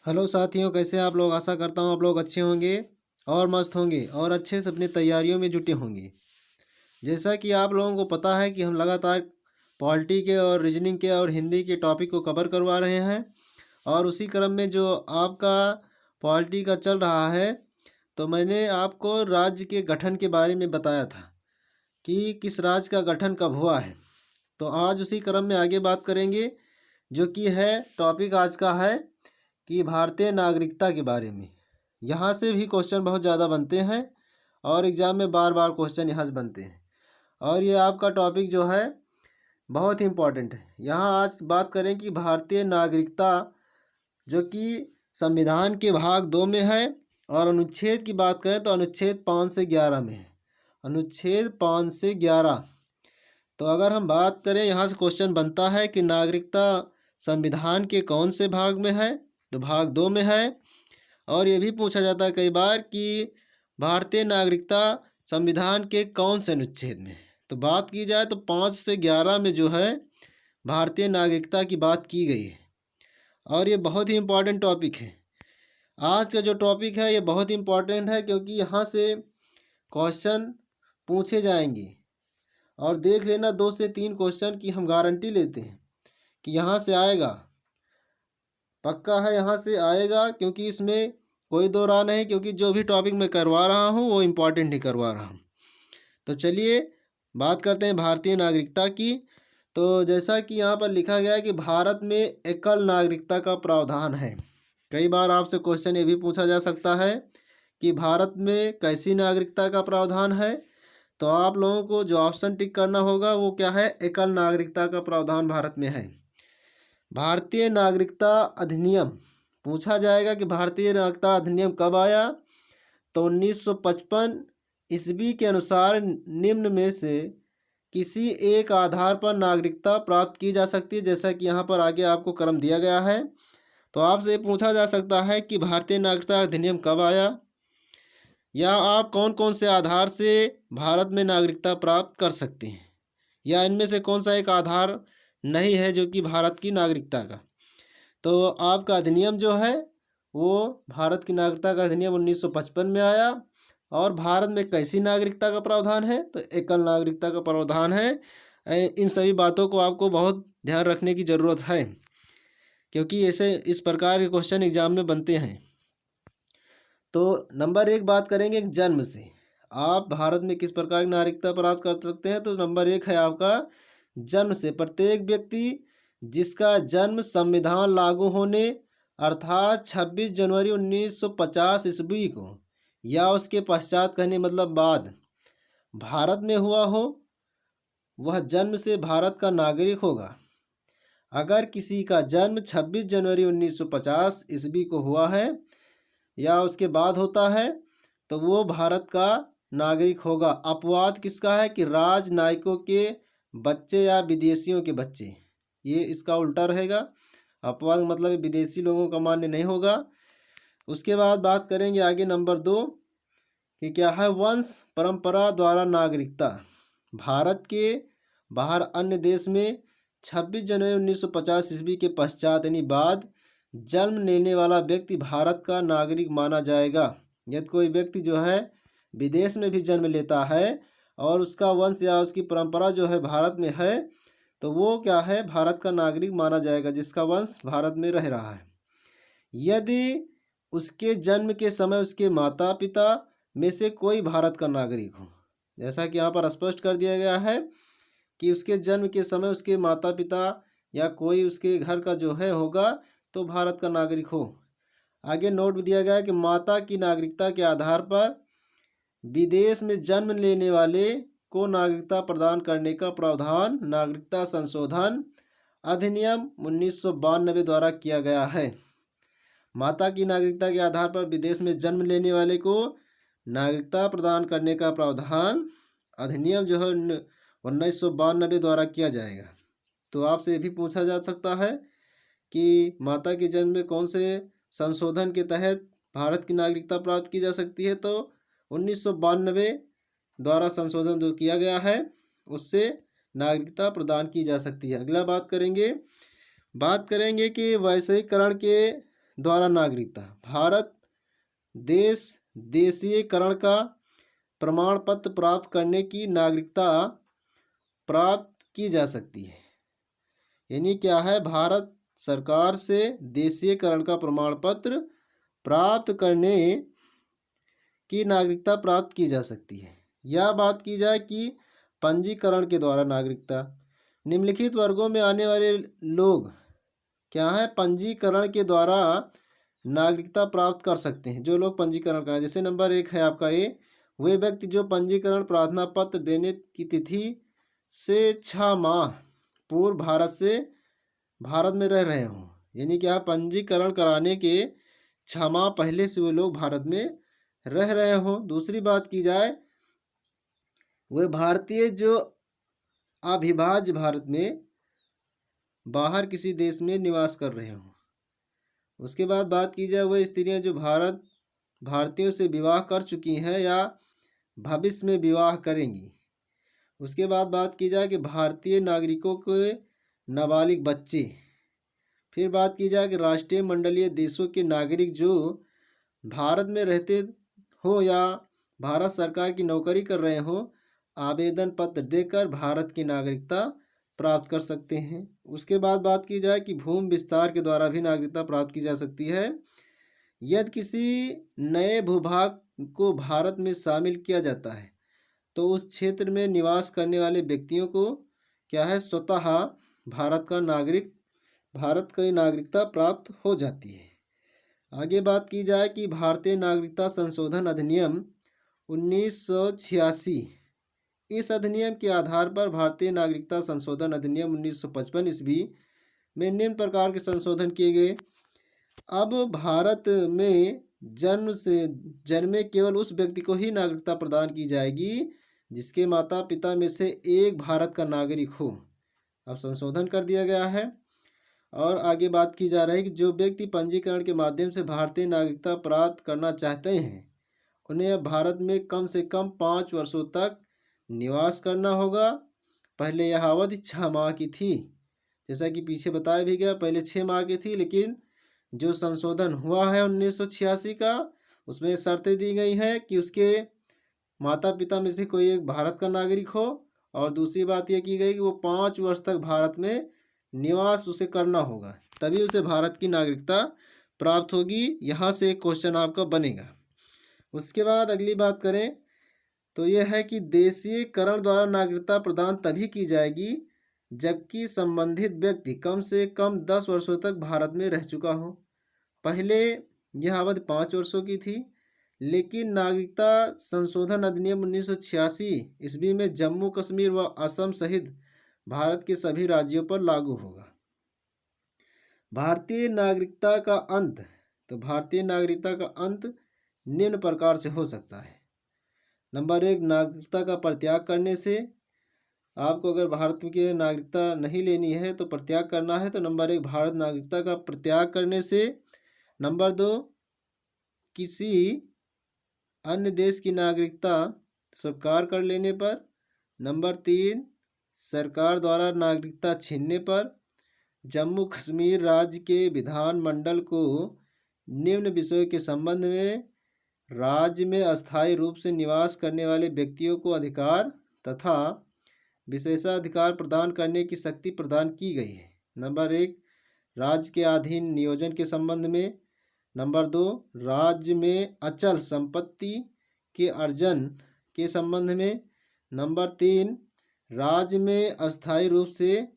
Hello साथियों, कैसे हैं आप लोग। आशा करता हूँ आप लोग अच्छे होंगे और मस्त होंगे और अच्छे से अपनी तैयारियों में जुटे होंगे। जैसा कि आप लोगों को पता है कि हम लगातार पॉलिटी के और रीजनिंग के और हिंदी के टॉपिक को कवर करवा रहे हैं। और उसी क्रम में जो आपका पॉलिटी का चल रहा है, तो मैंने आपको राज्य के गठन के बारे में बताया था कि किस राज्य का गठन कब हुआ है। तो आज उसी क्रम में आगे बात करेंगे, जो कि है टॉपिक आज का है कि भारतीय नागरिकता के बारे में। यहाँ से भी क्वेश्चन बहुत ज़्यादा बनते हैं और एग्ज़ाम में बार बार क्वेश्चन यहाँ से बनते हैं। और ये आपका टॉपिक जो है बहुत ही इम्पोर्टेंट है। यहाँ आज बात करें कि भारतीय नागरिकता, जो कि संविधान के भाग 2 में है, और अनुच्छेद की बात करें तो अनुच्छेद 5 से 11 में है। अनुच्छेद 5 से 11। तो अगर हम बात करें, यहाँ से क्वेश्चन बनता है कि नागरिकता संविधान के कौन से भाग में है, तो भाग 2 में है। और ये भी पूछा जाता है कई बार कि भारतीय नागरिकता संविधान के कौन से अनुच्छेद में है। तो बात की जाए तो 5 से 11 में जो है भारतीय नागरिकता की बात की गई है। और ये बहुत ही इम्पोर्टेंट टॉपिक है। आज का जो टॉपिक है ये बहुत ही इम्पोर्टेंट है, क्योंकि यहाँ से क्वेश्चन पूछे जाएंगे। और देख लेना, 2 से 3 क्वेश्चन की हम गारंटी लेते हैं कि यहाँ से आएगा, पक्का है यहाँ से आएगा, क्योंकि इसमें कोई दो राय नहीं। क्योंकि जो भी टॉपिक मैं करवा रहा हूँ वो इम्पोर्टेंट ही करवा रहा हूँ। तो चलिए बात करते हैं भारतीय नागरिकता की। तो जैसा कि यहाँ पर लिखा गया है कि भारत में एकल नागरिकता का प्रावधान है। कई बार आपसे क्वेश्चन ये भी पूछा जा सकता है कि भारत में कैसी नागरिकता का प्रावधान है। तो आप लोगों को जो ऑप्शन टिक करना होगा वो क्या है, एकल नागरिकता का प्रावधान भारत में है। भारतीय नागरिकता अधिनियम पूछा जाएगा कि भारतीय नागरिकता अधिनियम कब आया। तो 1955 ईस्वी के अनुसार निम्न में से किसी एक आधार पर नागरिकता प्राप्त की जा सकती है। जैसा कि यहाँ पर आगे आपको क्रम दिया गया है। तो आपसे पूछा जा सकता है कि भारतीय नागरिकता अधिनियम कब आया, या आप कौन कौन से आधार से भारत में नागरिकता प्राप्त कर सकते हैं, या इनमें से कौन सा एक आधार नहीं है जो कि भारत की नागरिकता का। तो आपका अधिनियम जो है वो भारत की नागरिकता का अधिनियम 1955 में आया। और भारत में कैसी नागरिकता का प्रावधान है, तो एकल नागरिकता का प्रावधान है। इन सभी बातों को आपको बहुत ध्यान रखने की ज़रूरत है, क्योंकि ऐसे इस प्रकार के क्वेश्चन एग्जाम में बनते हैं। तो नंबर 1 बात करेंगे जन्म से। आप भारत में किस प्रकार की नागरिकता प्राप्त कर सकते हैं। तो नंबर 1 है आपका जन्म से। प्रत्येक व्यक्ति जिसका जन्म संविधान लागू होने अर्थात 26 जनवरी 1950 ईस्वी को या उसके पश्चात, कहने मतलब बाद, भारत में हुआ हो, वह जन्म से भारत का नागरिक होगा। अगर किसी का जन्म 26 जनवरी 1950 ईस्वी को हुआ है या उसके बाद होता है, तो वो भारत का नागरिक होगा। अपवाद किसका है कि राजनयिकों के बच्चे या विदेशियों के बच्चे, ये इसका उल्टा रहेगा। अपवाद मतलब विदेशी लोगों का मान्य नहीं होगा। उसके बाद बात करेंगे आगे नंबर 2 कि क्या है, वंश परंपरा द्वारा नागरिकता। भारत के बाहर अन्य देश में 26 जनवरी 1950 ईस्वी के पश्चात यानी बाद जन्म लेने वाला व्यक्ति भारत का नागरिक माना जाएगा। यदि कोई व्यक्ति जो है विदेश में भी जन्म लेता है और उसका वंश या उसकी परंपरा जो है भारत में है, तो वो क्या है, भारत का नागरिक माना जाएगा, जिसका वंश भारत में रह रहा है। यदि उसके जन्म के समय उसके माता पिता में से कोई भारत का नागरिक हो, जैसा कि यहाँ पर स्पष्ट कर दिया गया है कि उसके जन्म के समय उसके माता पिता या कोई उसके घर का जो है होगा तो भारत का नागरिक हो। आगे नोट दिया गया है कि माता की नागरिकता के आधार पर विदेश में जन्म लेने वाले को नागरिकता प्रदान करने का प्रावधान नागरिकता संशोधन अधिनियम 1992 द्वारा किया गया है। माता की नागरिकता के आधार पर विदेश में जन्म लेने वाले को नागरिकता प्रदान करने का प्रावधान अधिनियम जो है 1992 द्वारा किया जाएगा। तो आपसे ये भी पूछा जा सकता है कि माता के जन्म में कौन से संशोधन के तहत भारत की नागरिकता प्राप्त की जा सकती है। तो 1992 द्वारा संशोधन जो किया गया है उससे नागरिकता प्रदान की जा सकती है। अगला बात करेंगे कि वैश्वीकरण के द्वारा नागरिकता। भारत देश देशीयकरण का प्रमाण पत्र प्राप्त करने की नागरिकता प्राप्त की जा सकती है। यानी क्या है, भारत सरकार से देशीयकरण का प्रमाण पत्र प्राप्त करने की नागरिकता प्राप्त की जा सकती है। यह बात की जाए कि पंजीकरण के द्वारा नागरिकता, निम्नलिखित वर्गों में आने वाले लोग क्या है, पंजीकरण के द्वारा नागरिकता प्राप्त कर सकते हैं। जो लोग पंजीकरण करें, जैसे नंबर 1 है आपका ए, वे व्यक्ति जो पंजीकरण प्रार्थना पत्र देने की तिथि से 6 माह पूर्व भारत में रह रहे हों। यानी क्या, पंजीकरण कराने के 6 माह पहले से वे लोग भारत में रह रहे हों। दूसरी बात की जाए, वे भारतीय जो अविभाज्य भारत में बाहर किसी देश में निवास कर रहे हों। उसके बाद बात की जाए, वह स्त्रियां जो भारतीयों से विवाह कर चुकी हैं या भविष्य में विवाह करेंगी। उसके बाद बात की जाए कि भारतीय नागरिकों के नाबालिग बच्चे। फिर बात की जाए कि राष्ट्रीय मंडलीय देशों के नागरिक जो भारत में रहते हो या भारत सरकार की नौकरी कर रहे हो, आवेदन पत्र देकर भारत की नागरिकता प्राप्त कर सकते हैं। उसके बाद बात की जाए कि भूमि विस्तार के द्वारा भी नागरिकता प्राप्त की जा सकती है। यदि किसी नए भूभाग को भारत में शामिल किया जाता है तो उस क्षेत्र में निवास करने वाले व्यक्तियों को क्या है, स्वतः भारत की नागरिकता प्राप्त हो जाती है। आगे बात की जाए कि भारतीय नागरिकता संशोधन अधिनियम 1986, इस अधिनियम के आधार पर भारतीय नागरिकता संशोधन अधिनियम 1955 ईस्वी में निम्न प्रकार के संशोधन किए गए। अब भारत में जन्मे केवल उस व्यक्ति को ही नागरिकता प्रदान की जाएगी जिसके माता पिता में से एक भारत का नागरिक हो। अब संशोधन कर दिया गया है। और आगे बात की जा रही है कि जो व्यक्ति पंजीकरण के माध्यम से भारतीय नागरिकता प्राप्त करना चाहते हैं उन्हें अब भारत में कम से कम 5 वर्षों तक निवास करना होगा। पहले यह अवधि 6 माह की थी, जैसा कि पीछे बताया भी गया, पहले 6 माह की थी, लेकिन जो संशोधन हुआ है 1986 का, उसमें शर्तें दी गई हैं कि उसके माता पिता में से कोई एक भारत का नागरिक हो, और दूसरी बात यह की गई कि वो 5 वर्ष तक भारत में निवास उसे करना होगा, तभी उसे भारत की नागरिकता प्राप्त होगी। यहाँ से एक क्वेश्चन आपका बनेगा। उसके बाद अगली बात करें तो यह है कि देशीयकरण द्वारा नागरिकता प्रदान तभी की जाएगी जबकि संबंधित व्यक्ति कम से कम 10 वर्षों तक भारत में रह चुका हो। पहले यह अवधि 5 वर्षों की थी, लेकिन नागरिकता संशोधन अधिनियम 1986 ईस्वी में जम्मू कश्मीर व असम सहित भारत के सभी राज्यों पर लागू होगा। भारतीय नागरिकता का अंत, तो भारतीय नागरिकता का अंत निम्न प्रकार से हो सकता है। नंबर 1, नागरिकता का परित्याग करने से। आपको अगर भारत की नागरिकता नहीं लेनी है तो परित्याग करना है, तो नंबर 1 भारत नागरिकता का परित्याग करने से। नंबर 2, किसी अन्य देश की नागरिकता स्वीकार कर लेने पर। नंबर 3, सरकार द्वारा नागरिकता छीनने पर। जम्मू कश्मीर राज्य के विधानमंडल को निम्न विषयों के संबंध में राज्य में अस्थायी रूप से निवास करने वाले व्यक्तियों को अधिकार तथा विशेषाधिकार प्रदान करने की शक्ति प्रदान की गई है। नंबर 1, राज्य के अधीन नियोजन के संबंध में। नंबर 2, राज्य में अचल संपत्ति के अर्जन के संबंध में। नंबर 3, राज्य में अस्थायी रूप से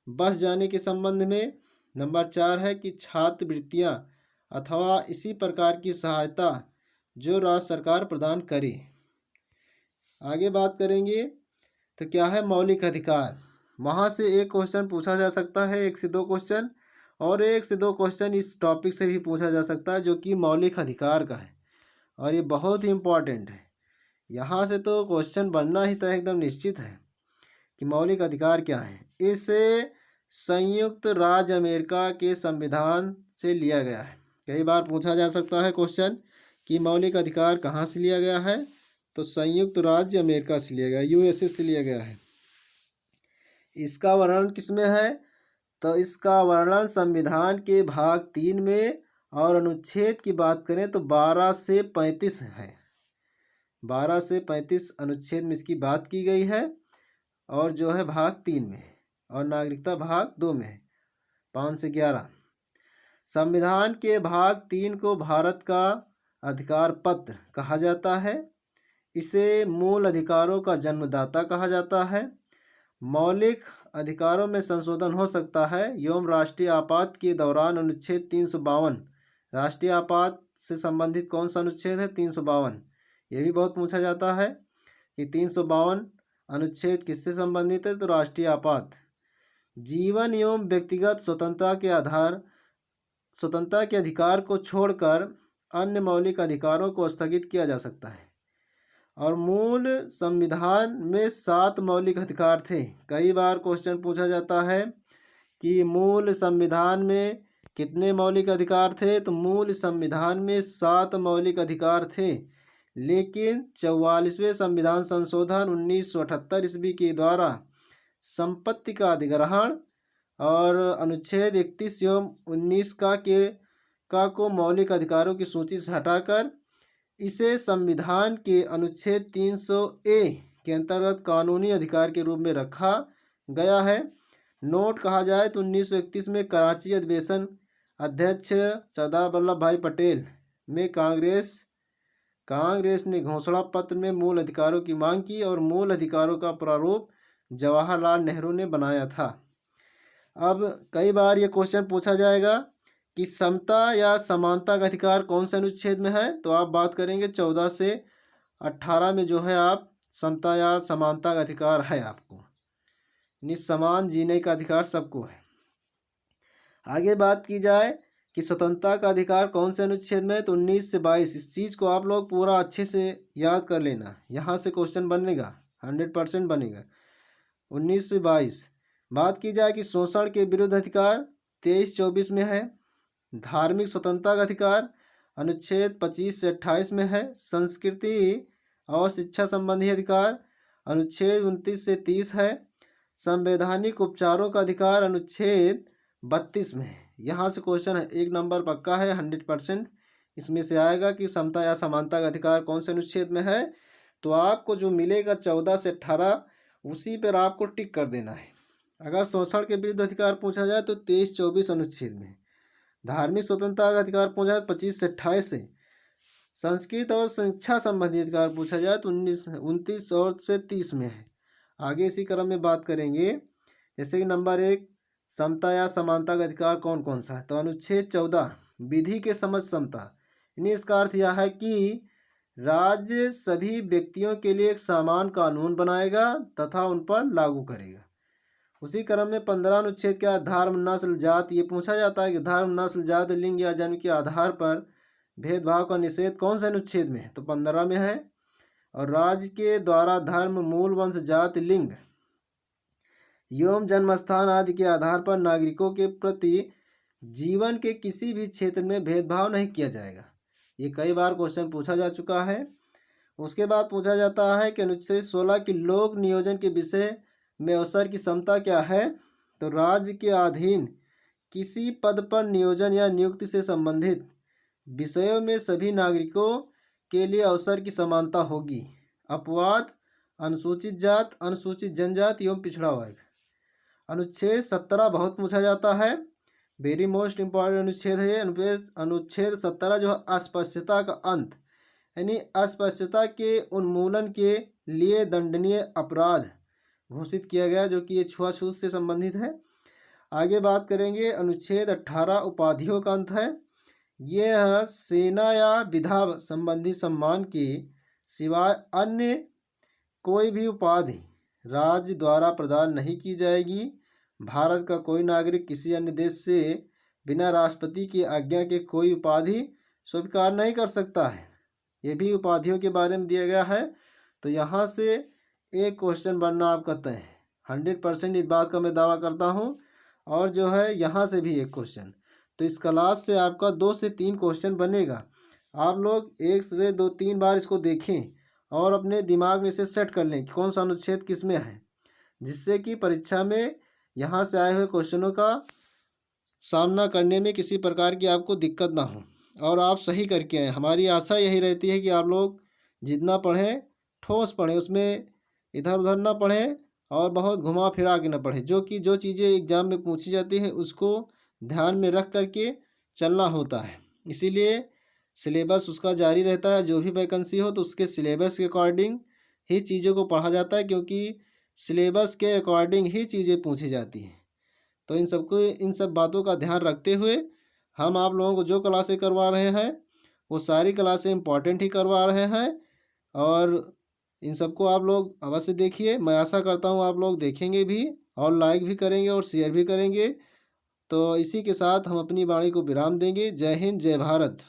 बस जाने के संबंध में। नंबर 4 है कि छात्रवृत्तियां अथवा इसी प्रकार की सहायता जो राज्य सरकार प्रदान करे। आगे बात करेंगे तो क्या है मौलिक अधिकार। वहाँ से एक क्वेश्चन पूछा जा सकता है, 1 से 2 क्वेश्चन, और 1 से 2 क्वेश्चन इस टॉपिक से भी पूछा जा सकता है जो कि मौलिक अधिकार का है, और ये बहुत ही इम्पॉर्टेंट है। यहाँ से तो क्वेश्चन बनना ही तय एकदम निश्चित है कि मौलिक अधिकार क्या है। इसे संयुक्त राज्य अमेरिका के संविधान से लिया गया है। कई बार पूछा जा सकता है क्वेश्चन कि मौलिक अधिकार कहाँ से लिया गया है, तो संयुक्त राज्य अमेरिका से लिया गया, यूएसए से लिया गया है। इसका वर्णन किसमें है, तो इसका वर्णन संविधान के भाग 3 में और अनुच्छेद की बात करें तो 12 से 35 है। 12 से 35 अनुच्छेद में इसकी बात की गई है और जो है भाग 3 में है और नागरिकता भाग 2 में है। 5 से 11 संविधान के भाग 3 को भारत का अधिकार पत्र कहा जाता है। इसे मूल अधिकारों का जन्मदाता कहा जाता है। मौलिक अधिकारों में संशोधन हो सकता है एवं राष्ट्रीय आपात के दौरान अनुच्छेद 352 राष्ट्रीय आपात से संबंधित कौन सा अनुच्छेद है? 352। ये भी बहुत पूछा जाता है कि 352 अनुच्छेद किससे संबंधित है? तो राष्ट्रीय आपात। जीवन एवं व्यक्तिगत स्वतंत्रता के अधिकार को छोड़कर अन्य मौलिक अधिकारों को स्थगित किया जा सकता है। और मूल संविधान में 7 मौलिक अधिकार थे। कई बार क्वेश्चन पूछा जाता है कि मूल संविधान में कितने मौलिक अधिकार थे? तो मूल संविधान में 7 मौलिक अधिकार थे, लेकिन 44वें संविधान संशोधन 1978 ईस्वी के द्वारा संपत्ति का अधिग्रहण और अनुच्छेद 31 एवं 19 को मौलिक अधिकारों की सूची से हटाकर इसे संविधान के अनुच्छेद 300A के अंतर्गत कानूनी अधिकार के रूप में रखा गया है। नोट कहा जाए तो 1931 में कराची अधिवेशन अध्यक्ष सरदार वल्लभ भाई पटेल में कांग्रेस ने घोषणा पत्र में मूल अधिकारों की मांग की और मूल अधिकारों का प्रारूप जवाहरलाल नेहरू ने बनाया था। अब कई बार ये क्वेश्चन पूछा जाएगा कि समता या समानता का अधिकार कौन से अनुच्छेद में है? तो आप बात करेंगे 14 से 18 में जो है आप समता या समानता का अधिकार है आपको, यानी समान जीने का अधिकार सबको है। आगे बात की जाए कि स्वतंत्रता का अधिकार कौन से अनुच्छेद में है? तो 19 से 22। इस चीज़ को आप लोग पूरा अच्छे से याद कर लेना, यहाँ से क्वेश्चन बनेगा, 100% बनेगा। 19 से 22। बात की जाए कि शोषण के विरुद्ध अधिकार 23-24 में है। धार्मिक स्वतंत्रता का अधिकार अनुच्छेद 25 से 28 में है। संस्कृति और शिक्षा संबंधी अधिकार अनुच्छेद 29 से 30 है। संवैधानिक उपचारों का अधिकार अनुच्छेद 32 में है। यहाँ से क्वेश्चन है, 1 नंबर पक्का है, 100% इसमें से आएगा कि समता या समानता का अधिकार कौन से अनुच्छेद में है। तो आपको जो मिलेगा 14 से 18 उसी पर आपको टिक कर देना है। अगर शोषण के विरुद्ध अधिकार पूछा जाए तो 23-24 अनुच्छेद में। धार्मिक स्वतंत्रता का अधिकार पूछा जाए 25 से 28 से। संस्कृत और शिक्षा संबंधी अधिकार पूछा जाए तो 29 और से 30 में है। आगे इसी क्रम में बात करेंगे, जैसे कि नंबर 1 समता या समानता का अधिकार कौन कौन सा है? तो अनुच्छेद 14 विधि के समझ समता, यानी इसका अर्थ यह है कि राज्य सभी व्यक्तियों के लिए एक समान कानून बनाएगा तथा उन पर लागू करेगा। उसी क्रम में 15 अनुच्छेद क्या? धर्म, नस्ल, जाति। ये पूछा जाता है कि धर्म, नस्ल, जाति, लिंग या जन्म के आधार पर भेदभाव का निषेध कौन से अनुच्छेद में है? तो 15 में है। और राज्य के द्वारा धर्म, मूल वंश, जाति, लिंग एवं जन्मस्थान आदि के आधार पर नागरिकों के प्रति जीवन के किसी भी क्षेत्र में भेदभाव नहीं किया जाएगा। ये कई बार क्वेश्चन पूछा जा चुका है। उसके बाद पूछा जाता है कि अनुच्छेद 16 की लोक नियोजन के विषय में अवसर की समता क्या है? तो राज्य के अधीन किसी पद पर नियोजन या नियुक्ति से संबंधित विषयों में सभी नागरिकों के लिए अवसर की समानता होगी। अपवाद अनुसूचित जात, अनुसूचित जनजाति एवं पिछड़ा वर्ग। अनुच्छेद 17 बहुत पूछा जाता है, वेरी मोस्ट इम्पॉर्टेंट अनुच्छेद है ये। अनुच्छेद 17 जो है अस्पृश्यता का अंत, यानी अस्पृश्यता के उन्मूलन के लिए दंडनीय अपराध घोषित किया गया, जो कि ये छुआछूत से संबंधित है। आगे बात करेंगे, अनुच्छेद 18 उपाधियों का अंत है। यह सेना या विधा संबंधी सम्मान के सिवाय अन्य कोई भी उपाधि राज्य द्वारा प्रदान नहीं की जाएगी। भारत का कोई नागरिक किसी अन्य देश से बिना राष्ट्रपति की आज्ञा के कोई उपाधि स्वीकार नहीं कर सकता है। ये भी उपाधियों के बारे में दिया गया है। तो यहाँ से एक क्वेश्चन बनना आपका तय है, 100% इस बात का मैं दावा करता हूँ। और जो है यहाँ से भी एक क्वेश्चन, तो इस क्लास से आपका 2 से 3 क्वेश्चन बनेगा। आप लोग 1 से 2-3 बार इसको देखें और अपने दिमाग में इसे सेट कर लें कि कौन सा अनुच्छेद किस में है, जिससे कि परीक्षा में यहाँ से आए हुए क्वेश्चनों का सामना करने में किसी प्रकार की आपको दिक्कत ना हो और आप सही करके आएँ। हमारी आशा यही रहती है कि आप लोग जितना पढ़ें, ठोस पढ़ें, उसमें इधर-उधर ना पढ़ें और बहुत घुमा-फिरा के ना पढ़ें। जो चीज़ें एग्ज़ाम में पूछी जाती हैं, उसको ध्यान में रख कर के चलना होता है। इसीलिए सिलेबस उसका जारी रहता है, जो भी वैकेंसी हो तो उसके सिलेबस के अकॉर्डिंग ही चीज़ों को पढ़ा जाता है, क्योंकि सिलेबस के अकॉर्डिंग ही चीज़ें पूछी जाती हैं। तो इन सब बातों का ध्यान रखते हुए हम आप लोगों को जो क्लासें करवा रहे हैं, वो सारी क्लासें इम्पॉर्टेंट ही करवा रहे हैं और इन सबको आप लोग अवश्य देखिए। मैं आशा करता हूँ आप लोग देखेंगे भी और लाइक भी करेंगे और शेयर भी करेंगे। तो इसी के साथ हम अपनी वाणी को विराम देंगे। जय हिंद, जय भारत।